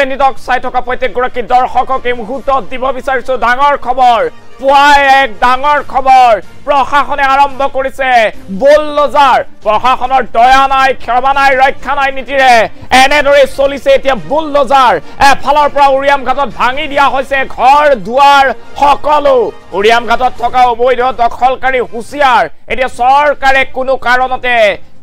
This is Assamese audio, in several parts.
নিদক চাই থকা প্ৰত্যেকগৰাকী দৰ্শকক এই মুহূৰ্তত দিব বিচাৰিছো ডাঙৰ খবৰ পুৱাই এক ডাঙৰ খবৰ প্ৰশাসনে আৰম্ভ কৰিছে বুলডোজাৰ প্ৰশাসনৰ দয়া নাই ক্ষমা নাই ৰক্ষা নাই নীতিৰে এনেদৰে চলিছে এতিয়া বুলডোজাৰ এফালৰ পৰা উৰিয়াম ঘাটত ভাঙি দিয়া হৈছে ঘৰ দুৱাৰ সকলো উৰিয়াম ঘাটত থকা অবৈধ দখলকাৰী হুঁচিয়াৰ এতিয়া চৰকাৰে কোনো কাৰণতে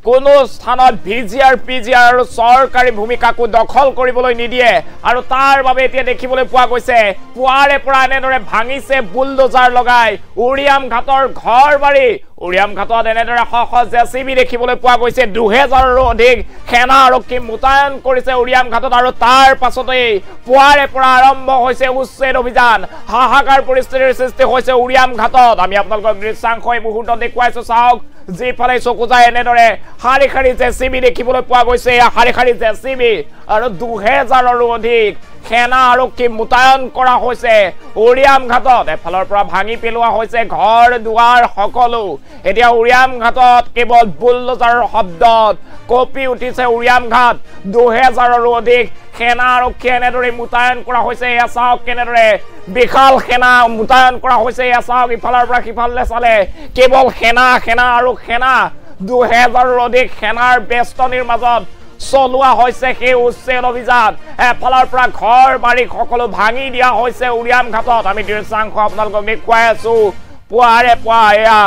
কোনো স্থানত ভিজিআৰ পিজিআৰ আৰু চৰকাৰী ভূমিকাকো দখল কৰিবলৈ নিদিয়ে আৰু তাৰ বাবে এতিয়া দেখিবলৈ পোৱা গৈছে পুৱাৰে পৰা এনেদৰে ভাঙিছে বুলডোজাৰ লগাই উৰিয়াম ঘাটৰ ঘৰ বাৰী উৰিয়াম ঘাটত এনেদৰে শ জেচিবি দেখিবলৈ পোৱা গৈছে 2000ৰো অধিক সেনা আৰক্ষী মুতায়ন কৰিছে উৰিয়াম ঘাটত আৰু তাৰ পাছতেই পুৱাৰে পৰা আৰম্ভ হৈছে উচ্ছেদ অভিযান হাহাকাৰ পৰিস্থিতিৰ সৃষ্টি হৈছে উৰিয়াম ঘাটত আমি আপোনালোকক দৃশ্যাংশ এই মুহূৰ্তত দেখুৱাইছো চাওক যিফালে চকু যায় এনেদৰে শাৰী শাৰী জেচিবি দেখিবলৈ পোৱা গৈছে শাৰী শাৰী জেচিবি আৰু 2000ৰো অধিক সেনা আৰক্ষী মুতায়ন কৰা হৈছে উৰিয়াম ঘাটত এফালৰ পৰা ভাঙি পেলোৱা হৈছে ঘৰ দুৱাৰ সকলো এতিয়া উৰিয়াম ঘাটত কেৱল বুলডোজাৰৰ শব্দত কপি উঠিছে উৰিয়াম ঘাট 2000ৰো অধিক সেনা আৰক্ষী এনেদৰে মুতায়ন কৰা হৈছে এয়া চাওক কেনেদৰে বিশাল সেনা মুতায়ন কৰা হৈছে এয়া চাওক ইফালৰ পৰা সিফাললৈ চালে কেৱল সেনা সেনা আৰু সেনা 2000ৰো অধিক সেনাৰ বেষ্টনীৰ মাজত চলোৱা হৈছে সেই উচ্ছেদ অভিযান এফালৰ পৰা ঘৰ বাৰী সকলো ভাঙি দিয়া হৈছে উৰিয়াম ঘাটত আমি দৃশ্যাংশ আপোনালোকক দেখুৱাই আছো পুৱাৰে পুৱা এয়া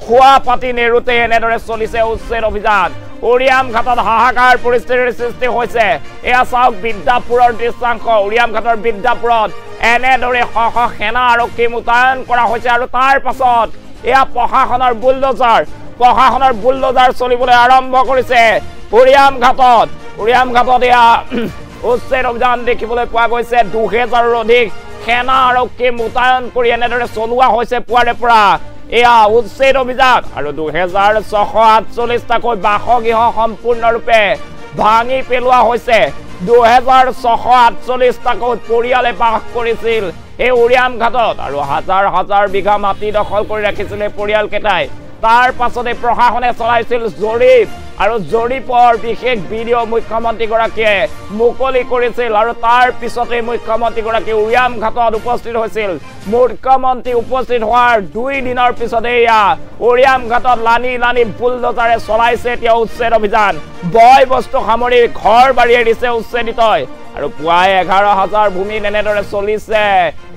খোৱা পাতি নেৰুতে এনেদৰে চলিছে উচ্ছেদ অভিযান উৰিয়াম ঘাটত হাহাকাৰ পৰিস্থিতিৰ সৃষ্টি হৈছে এয়া চাওক বিদ্যাপুৰৰ দৃশ্যাংশ উৰিয়াম ঘাটৰ বিদ্যাপুৰত এনেদৰে শ সেনা আৰক্ষী মুতায়ন কৰা হৈছে আৰু তাৰ পাছত এয়া প্ৰশাসনৰ বুলডোজাৰ চলিবলৈ আৰম্ভ কৰিছে উৰিয়াম ঘাটত এয়া উচ্ছেদ অভিযান দেখিবলৈ পোৱা গৈছে 2000ৰো অধিক সেনা আৰক্ষী মুতায়ন কৰি এনেদৰে চলোৱা হৈছে পুৱাৰে পৰা এয়া উচ্ছেদ অভিযান আৰু 2648টাকৈ বাসগৃহ সম্পূৰ্ণৰূপে ভাঙি পেলোৱা হৈছে 2648টাকৈ পৰিয়ালে বাস কৰিছিল এই উৰিয়াম ঘাটত আৰু হাজাৰ হাজাৰ বিঘা মাটি দখল কৰি ৰাখিছিল পৰিয়াল কেইটাই তাৰ পাছতে প্ৰশাসনে চলাইছিল জৰীপ আৰু জৰীপৰ বিশেষ ভিডিঅ মুখ্যমন্ত্ৰী গৰাকীয়ে মুকলি কৰিছিল আৰু তাৰ পিছতে মুখ্যমন্ত্ৰী গৰাকী উৰিয়াম ঘাটত উপস্থিত হৈছিল মুখ্যমন্ত্ৰী উপস্থিত হোৱাৰ 2 দিনৰ পিছতে এয়া উৰিয়াম ঘাটত লানি বুলডোজাৰে চলাইছে এতিয়া উচ্ছেদ অভিযান বয় বস্তু সামৰি ঘৰ বাৰীয়ে দিছে উচ্ছেদিতই আৰু পুৱাই 11000 ভূমি এনেদৰে চলিছে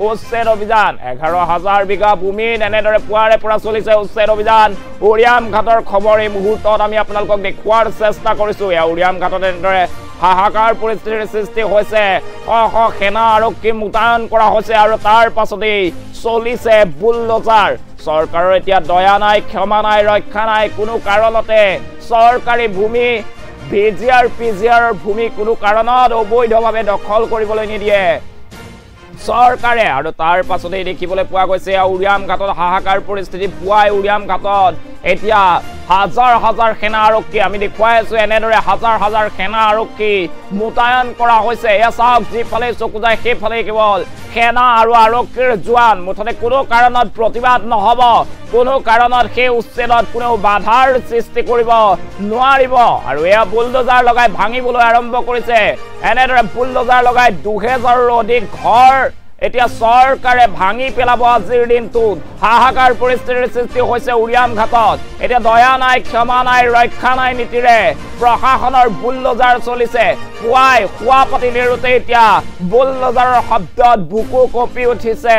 উচ্ছেদ অভিযান 11000 বিঘা ভূমি এনেদৰে পুৱাৰে পৰা চলিছে উচ্ছেদ অভিযান উৰিয়াম ঘাটৰ খবৰ এই মুহূৰ্তত আমি আপোনালোকক দেখুৱাৰ চেষ্টা কৰিছো এয়া উৰিয়াম ঘাটত এনেদৰে হাহাকাৰ পৰিস্থিতিৰ সৃষ্টি হৈছে শ সেনা আৰক্ষী মুতায়ন কৰা হৈছে আৰু তাৰ পাছতেই চলিছে বুলডোজাৰ চৰকাৰৰ এতিয়া দয়া নাই ক্ষমা নাই ৰক্ষা নাই কোনো কাৰণতে চৰকাৰী ভূমি ভিজিআৰ পিজিআৰৰ ভূমি কোনো কাৰণত অবৈধভাৱে দখল কৰিবলৈ নিদিয়ে চৰকাৰে আৰু তাৰ পাছতেই দেখিবলৈ পোৱা গৈছে উৰিয়াম ঘাটত হাহাকাৰ পৰিস্থিতি পুৱাই উৰিয়াম ঘাটত এতিয়া হাজাৰ হাজাৰ সেনা আৰক্ষী আমি দেখুৱাই আছো এনেদৰে হাজাৰ হাজাৰ সেনা আৰক্ষী মুতায়ন কৰা হৈছে এয়া চাওক যিফালে চকু যায় সেইফালে কেৱল সেনা আৰু আৰক্ষীৰ জোৱান মুঠতে কোনো কাৰণত প্ৰতিবাদ নহব কোনো কাৰণত সেই উচ্ছেদত কোনো বাধাৰ সৃষ্টি কৰিব নোৱাৰিব আৰু এয়া বুলডোজাৰ লগাই ভাঙিবলৈ আৰম্ভ কৰিছে এনেদৰে বুলডোজাৰ লগাই 2000ৰো অধিক ঘৰ এতিয়া চৰকাৰে ভাঙি পেলাব আজিৰ দিনটোত হাহাকাৰ পৰিস্থিতিৰ সৃষ্টি হৈছে উৰিয়াম ঘাটত এতিয়া দয়া নাই ক্ষমা নাই ৰক্ষা নাই নীতিৰে প্ৰশাসনৰ বুলডোজাৰ চলিছে পুৱাই খোৱা পাতি নেৰুতে এতিয়া বুলডোজাৰৰ শব্দত বুকু কপি উঠিছে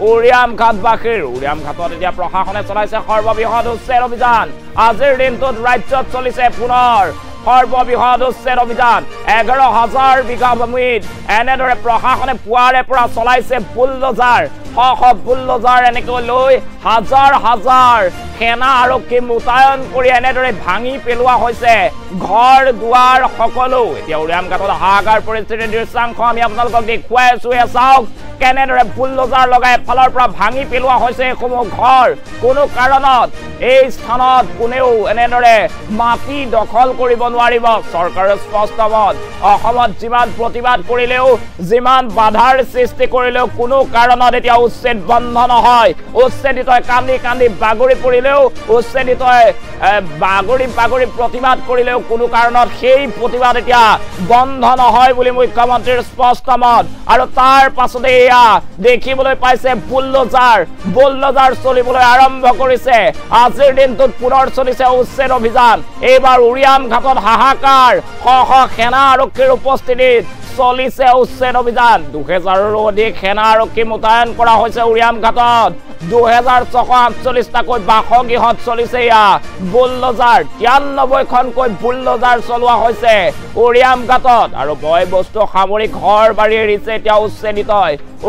উৰিয়াম ঘাটবাসীৰ উৰিয়াম ঘাটত এতিয়া প্ৰশাসনে চলাইছে সৰ্ববৃহৎ উচ্ছেদ অভিযান আজিৰ দিনটোত ৰাজ্যত চলিছে পুনৰ সৰ্ববৃহৎ উচ্ছেদ অভিযান 11000 বিঘা ভূমিত এনেদৰে প্ৰশাসনে পুৱাৰে পৰা চলাইছে বুলডোজাৰ শ বুলডোজাৰ এনেকৈ লৈ হাজাৰ হাজাৰ সেনা আৰক্ষী মুতায়ন কৰি এনেদৰে ভাঙি পেলোৱা হৈছে ঘৰ দুৱাৰ সকলো এতিয়া উৰিয়াম ঘাটত হাহাকাৰ পৰিস্থিতিৰ দৃশ্যাংশ আমি আপোনালোকক দেখুৱাই আছো এয়া চাওক কেনেদৰে বুলডোজাৰ লগাই এফালৰ পৰা ভাঙি পেলোৱা হৈছে এইসমূহ ঘৰ কোনো কাৰণত এই স্থানত কোনেও এনেদৰে মাটি দখল কৰিব নোৱাৰিব চৰকাৰৰ স্পষ্ট মত অসমত যিমান প্ৰতিবাদ কৰিলেও যিমান বাধাৰ সৃষ্টি কৰিলেও কোনো কাৰণত এতিয়া উচ্ছেদ বন্ধ নহয় উচ্ছেদিতই কান্দি কান্দি বাগৰি পৰিলেও উচ্ছেদিতই বাগৰি প্ৰতিবাদ কৰিলেও কোনো কাৰণত সেই প্ৰতিবাদ এতিয়া বন্ধ নহয় বুলি মুখ্যমন্ত্ৰীৰ স্পষ্ট মত আৰু তাৰ পাছতে এয়া দেখিবলৈ পাইছে বুলডোজাৰ চলিবলৈ আৰম্ভ কৰিছে আজিৰ দিনটোত পুনৰ চলিছে উচ্ছেদ অভিযান এইবাৰ উৰিয়াম ঘাটত হাহাকাৰ শ সেনা আৰক্ষীৰ উপস্থিতিত চলিছে উচ্ছেদ অভিযান 2000ৰো অধিক সেনা আৰক্ষী মোতায়েন কৰা হৈছে উৰিয়াম ঘাটত 2648টাকৈ বাসগৃহত চলিছে ইয়া বুলডোজাৰ 93খনকৈ বুলডোজাৰ চলোৱা হৈছে উৰিয়াম ঘাটত আৰু বয় বস্তু সামৰিক ঘৰ বাৰী এৰিছে এতিয়া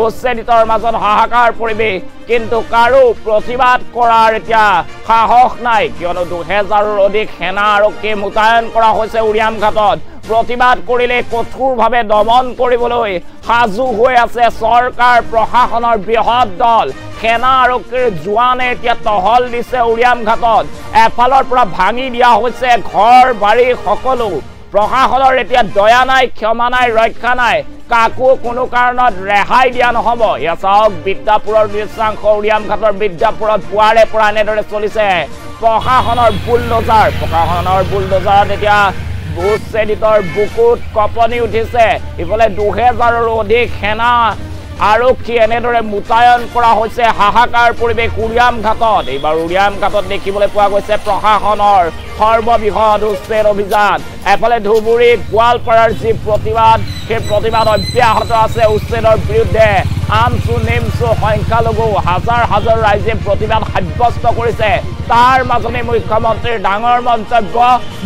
উচ্ছেদিতৰ মাজত হাহাকাৰ পৰিৱেশ কিন্তু কাৰো প্ৰতিবাদ কৰাৰ এতিয়া সাহস নাই কিয়নো 2000ৰো অধিক সেনা আৰক্ষী মোতায়েন কৰা হৈছে উৰিয়াম ঘাটত প্ৰতিবাদ কৰিলে কঠোৰভাৱে দমন কৰিবলৈ সাজু হৈ আছে চৰকাৰ প্ৰশাসনৰ বৃহৎ দল সেনা আৰক্ষীৰ জোৱানে এতিয়া টহল দিছে উৰিয়াম ঘাটত এফালৰ পৰা ভাঙি দিয়া হৈছে ঘৰ বাৰী সকলো প্ৰশাসনৰ এতিয়া দয়া নাই ক্ষমা নাই ৰক্ষা নাই কাকো কোনো কাৰণত ৰেহাই দিয়া নহব ইয়া চাওক বিদ্যাপুৰৰ দৃশ্যাংশ উৰিয়াম ঘাটৰ বিদ্যাপুৰত পুৱাৰে পৰা এনেদৰে চলিছে প্ৰশাসনৰ বুলডোজাৰত এতিয়া উচ্ছেদিতৰ বুকুত কঁপনি উঠিছে ইফালে 2000ৰো অধিক সেনা আৰক্ষী এনেদৰে মোতায়েন কৰা হৈছে হাহাকাৰ পৰিৱেশ উৰিয়াম ঘাটত এইবাৰ উৰিয়াম ঘাটত দেখিবলৈ পোৱা গৈছে প্ৰশাসনৰ সৰ্ববৃহৎ উচ্ছেদ অভিযান এফালে ধুবুৰী গোৱালপাৰাৰ যি প্ৰতিবাদ সেই প্ৰতিবাদ অব্যাহত আছে উচ্ছেদৰ বিৰুদ্ধে আমচু নেমচু সংখ্যালঘু হাজাৰ হাজাৰ ৰাইজে প্ৰতিবাদ সাব্যস্ত কৰিছে তাৰ মাজতে মুখ্যমন্ত্ৰীৰ ডাঙৰ মন্তব্য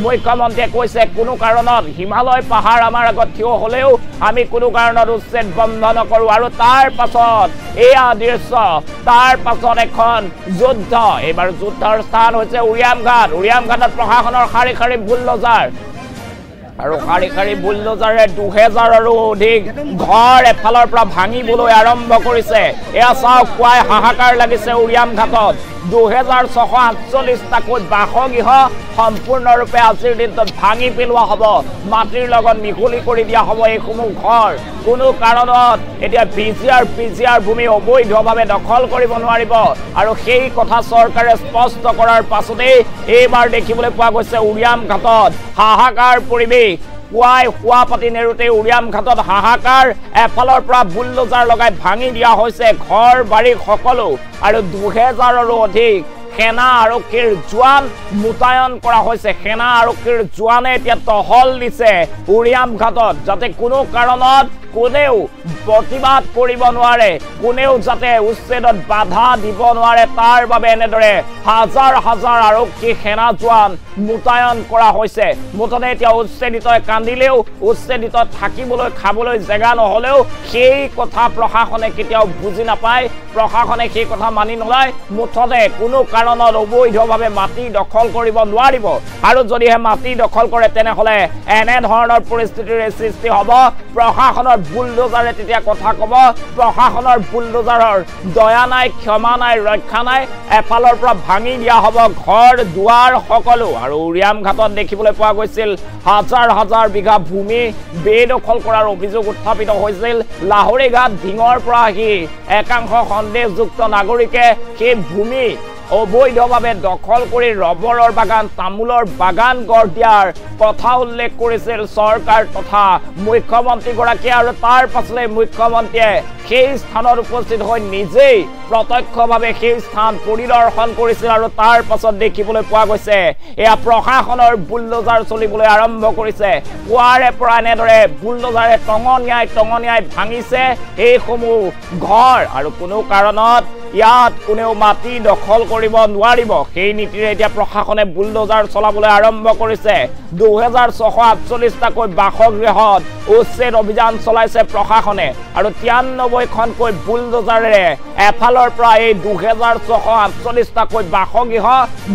মুখ্যমন্ত্ৰীয়ে কৈছে কোনো কাৰণত হিমালয় পাহাৰ আমাৰ আগত থিয় হলেও আমি কোনো কাৰণত উচ্ছেদ বন্ধ নকৰো আৰু তাৰ পাছত এয়া দৃশ্য তাৰ পাছত এখন যুদ্ধ এইবাৰ যুদ্ধৰ স্থান হৈছে উৰিয়াম ঘাটত প্ৰশাসনৰ শাৰী শাৰী বুলডোজাৰ আৰু শাৰী শাৰী বুলডোজাৰে 2000ৰো অধিক ঘৰ এফালৰ পৰা ভাঙিবলৈ আৰম্ভ কৰিছে এয়া চাওক কোৱাই হাহাকাৰ লাগিছে উৰিয়াম ঘাটত 2648টাকৈ বাসগৃহ সম্পূৰ্ণৰূপে আজিৰ দিনটোত ভাঙি পেলোৱা হ'ব মাটিৰ লগত মিহলি কৰি দিয়া হ'ব এইসমূহ ঘৰ কোনো কাৰণত এতিয়া পিজিআৰ ভূমি অবৈধভাৱে দখল কৰিব নোৱাৰিব আৰু সেই কথা চৰকাৰে স্পষ্ট কৰাৰ পাছতেই এইবাৰ দেখিবলৈ পোৱা গৈছে উৰিয়াম ঘাটত হাহাকাৰ পৰিৱেশ পুৱাই শোৱা পাতি নেৰুতে উৰিয়াম ঘাটত হাহাকাৰ এফালৰ পৰা বুলডোজাৰ লগাই ভাঙি দিয়া হৈছে ঘৰ বাৰী সকলো আৰু 2000ৰো অধিক সেনা আৰক্ষীৰ জোৱান মোতায়েন কৰা হৈছে সেনা আৰক্ষীৰ জোৱানে এতিয়া টহল দিছে উৰিয়াম ঘাটত যাতে কোনো কাৰণত কোনেও প্ৰতিবাদ কৰিব নোৱাৰে কোনেও যাতে উচ্ছেদত বাধা দিব নোৱাৰে তাৰ বাবে এনেদৰে হাজাৰ হাজাৰ আৰক্ষী সেনা জোৱান মোতায়েন কৰা হৈছে মুঠতে এতিয়া উচ্ছেদিতই কান্দিলেও উচ্ছেদিত থাকিবলৈ খাবলৈ জেগা নহলেও সেই কথা প্ৰশাসনে কেতিয়াও বুজি নাপায় প্ৰশাসনে সেই কথা মানি নলয় মুঠতে কোনো কাৰণত অবৈধভাৱে মাটি দখল কৰিব নোৱাৰিব আৰু যদিহে মাটি দখল কৰে তেনেহলে এনে ধৰণৰ পৰিস্থিতিৰ সৃষ্টি হ'ব প্ৰশাসনৰ বুলডোজাৰে তেতিয়া কথা কব প্ৰশাসনৰ বুলডোজাৰৰ দয়া নাই ক্ষমা নাই ৰক্ষা নাই এফালৰ পৰা ভাঙি দিয়া হ'ব ঘৰ দুৱাৰ সকলো আৰু উৰিয়াম ঘাটত দেখিবলৈ পোৱা গৈছিল হাজাৰ হাজাৰ বিঘা ভূমি বেদখল কৰাৰ অভিযোগ উত্থাপিত হৈছিল লাহৰী ঘাট ঢিঙৰ পৰা আহি একাংশ সন্দেহযুক্ত নাগৰিকে সেই ভূমি অবৈধভাৱে দখল কৰি ৰবৰৰ বাগান তামোলৰ বাগান গঢ় দিয়াৰ কথা উল্লেখ কৰিছিল চৰকাৰ তথা মুখ্যমন্ত্ৰীগৰাকীয়ে আৰু তাৰ পাছতে মুখ্যমন্ত্ৰীয়ে সেই স্থানত উপস্থিত হৈ নিজেই প্ৰত্যক্ষভাৱে সেই স্থান পৰিদৰ্শন কৰিছিল আৰু তাৰ পাছত দেখিবলৈ পোৱা গৈছে এয়া প্ৰশাসনৰ বুলডোজাৰ চলিবলৈ আৰম্ভ কৰিছে পুৱাৰে পৰা এনেদৰে বুলডোজাৰে টঙনিয়াই ভাঙিছে এইসমূহ ঘৰ আৰু কোনো কাৰণত ইয়াত কোনেও মাটি দখল কৰিব নোৱাৰিব সেই নীতিৰে এতিয়া প্ৰশাসনে বুলডোজাৰ চলাবলৈ আৰম্ভ কৰিছে 2648টাকৈ বাসগৃহত উচ্ছেদ অভিযান চলাইছে প্ৰশাসনে আৰু 93খনকৈ বুলডোজাৰেৰে এফালৰ পৰা এই 2648টাকৈ বাসগৃহ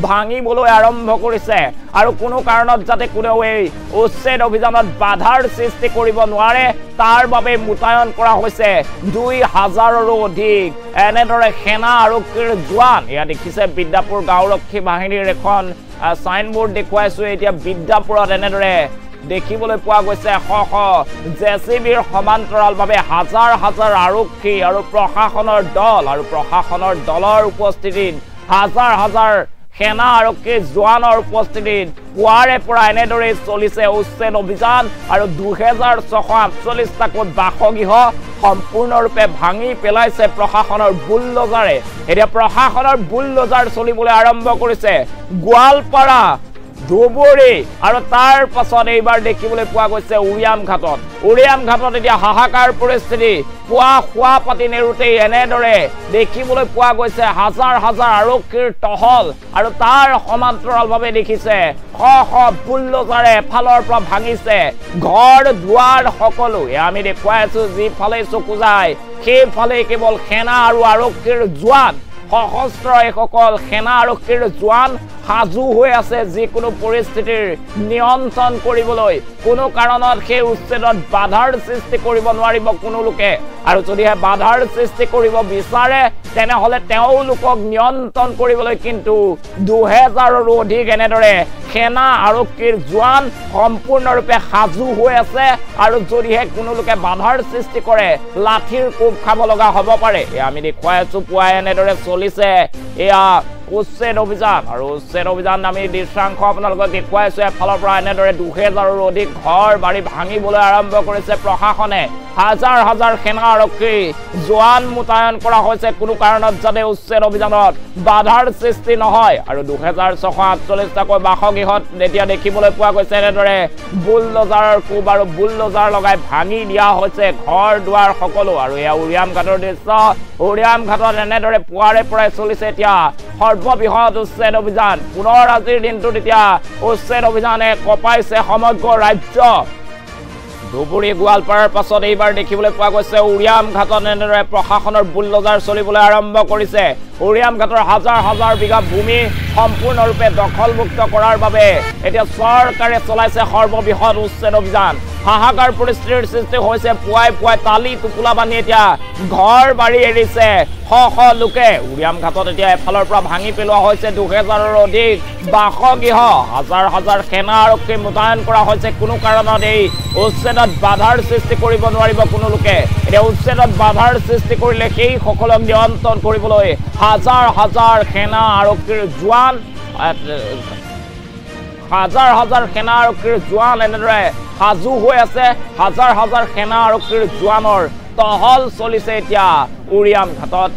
ভাঙিবলৈ আৰম্ভ কৰিছে আৰু কোনো কাৰণত যাতে কোনেও এই উচ্ছেদ অভিযানত বাধাৰ সৃষ্টি কৰিব নোৱাৰে তাৰ বাবে মুতায়ন কৰা হৈছে 2000ৰো অধিক এনেদৰে সেনা আৰক্ষীৰ জোৱান এয়া দেখিছে বিদ্যাপুৰ গাঁওৰক্ষী বাহিনীৰ এখন সাইনবোৰ্ড দেখুৱাইছো এতিয়া বিদ্যাপুৰত এনেদৰে দেখিবলৈ পোৱা গৈছে শ জেচিবিৰ সমান্তৰালভাৱে হাজাৰ হাজাৰ আৰক্ষী আৰু প্ৰশাসনৰ দলৰ উপস্থিতিত হাজাৰ হাজাৰ সেনা আৰক্ষী জোৱানৰ উপস্থিতিত পুৱাৰে পৰা এনেদৰে চলিছে উচ্ছেদ অভিযান আৰু 2648টাকৈ বাসগৃহ সম্পূৰ্ণৰূপে ভাঙি পেলাইছে প্ৰশাসনৰ বুলডোজাৰে এতিয়া প্ৰশাসনৰ বুলডোজাৰ চলিবলৈ আৰম্ভ কৰিছে গোৱালপাৰা ধুবুৰী আৰু তাৰ পাছত এইবাৰ দেখিবলৈ পোৱা গৈছে উৰিয়াম ঘাটত এতিয়া হাহাকাৰ পৰিস্থিতি পুৱা খোৱা পাতি নেৰুতেই এনেদৰে দেখিবলৈ পোৱা গৈছে হাজাৰ হাজাৰ আৰক্ষীৰ টহল আৰু তাৰ সমান্তৰালভাৱে দেখিছে শ বুলডোজাৰে ফালৰ পৰা ভাঙিছে ঘৰ দুৱাৰ সকলো আমি দেখুৱাই আছো যিফালে চকু যায় সেইফালে কেৱল সেনা আৰু আৰক্ষীৰ জোৱান সশস্ত্ৰ এইসকল সেনা আৰক্ষীৰ জোৱান সাজু হৈ আছে যিকোনো পৰিস্থিতিৰ নিয়ন্ত্ৰণ কৰিবলৈ কোনো কাৰণত সেই উচ্ছেদত বাধাৰ সৃষ্টি কৰিব নোৱাৰিব কোনো লোকে আৰু যদিহে বাধাৰ সৃষ্টি কৰিব বিচাৰে তেনেহলে তেওঁলোকক নিয়ন্ত্ৰণ কৰিবলৈ কিন্তু 2000ৰো অধিক এনেদৰে সেনা আৰক্ষীৰ জোৱান সম্পূৰ্ণৰূপে সাজু হৈ আছে আৰু যদিহে কোনো লোকে বাধাৰ সৃষ্টি কৰে লাঠিৰ কোব খাব লগা হ'ব পাৰে আমি দেখুৱাই আছো পুৱাই এনেদৰে চলিছে এয়া উচ্ছেদ অভিযান আৰু উচ্ছেদ অভিযান আমি দৃশ্যাংশ আপোনালোকক দেখুৱাইছো এফালৰ পৰা এনেদৰে 2000ৰো অধিক ঘৰ বাৰী ভাঙিবলৈ আৰম্ভ কৰিছে প্ৰশাসনে হাজাৰ হাজাৰ সেনা আৰক্ষী জোৱান মুতায়ন কৰা হৈছে কোনো কাৰণত যাতে উচ্ছেদ অভিযানত বাধাৰ সৃষ্টি নহয় আৰু 2648টাকৈ বাসগৃহত এতিয়া দেখিবলৈ পোৱা গৈছে এনেদৰে বুলডোজাৰৰ কোব আৰু বুলডোজাৰ লগাই ভাঙি দিয়া হৈছে ঘৰ দুৱাৰ সকলো আৰু এয়া উৰিয়াম ঘাটৰ দৃশ্য উৰিয়াম ঘাটত এনেদৰে পুৱাৰে পৰাই চলিছে এতিয়া সৰ্ববৃহৎ উচ্ছেদ অভিযান পুনৰ আজিৰ দিনটোত এতিয়া উচ্ছেদ অভিযানে কপাইছে সমগ্ৰ ৰাজ্য ধুবুৰী গোৱালপাৰাৰ পাছত এইবাৰ দেখিবলৈ পোৱা গৈছে উৰিয়াম ঘাটত এনেদৰে প্ৰশাসনৰ বুলডোজাৰ চলিবলৈ আৰম্ভ কৰিছে উৰিয়াম ঘাটৰ হাজাৰ হাজাৰ বিঘা ভূমি সম্পূৰ্ণৰূপে দখলমুক্ত কৰাৰ বাবে এতিয়া চৰকাৰে চলাইছে সৰ্ববৃহৎ উচ্ছেদ অভিযান হাহাকাৰ পৰিস্থিতিৰ সৃষ্টি হৈছে পুৱাই তালি টোপোলা বান্ধি এতিয়া ঘৰ বাৰী এৰিছে শ লোকে উৰিয়াম ঘাটত এতিয়া এফালৰ পৰা ভাঙি পেলোৱা হৈছে 2000ৰো অধিক বাসগৃহ হাজাৰ হাজাৰ সেনা আৰক্ষী মুতায়ন কৰা হৈছে কোনো কাৰণত এই উচ্ছেদত বাধাৰ সৃষ্টি কৰিব নোৱাৰিব কোনো লোকে এতিয়া উচ্ছেদত বাধাৰ সৃষ্টি কৰিলে সেই সকলক নিয়ন্ত্ৰণ কৰিবলৈ হাজাৰ হাজাৰ সেনা আৰক্ষীৰ জোৱান হাজাৰ হাজাৰ সেনা আৰক্ষীৰ জোৱান এনেদৰে সাজু হৈ আছে হাজাৰ হাজাৰ সেনা আৰক্ষীৰ জোৱানৰ টহল চলিছে এতিয়া উৰিয়াম ঘাটত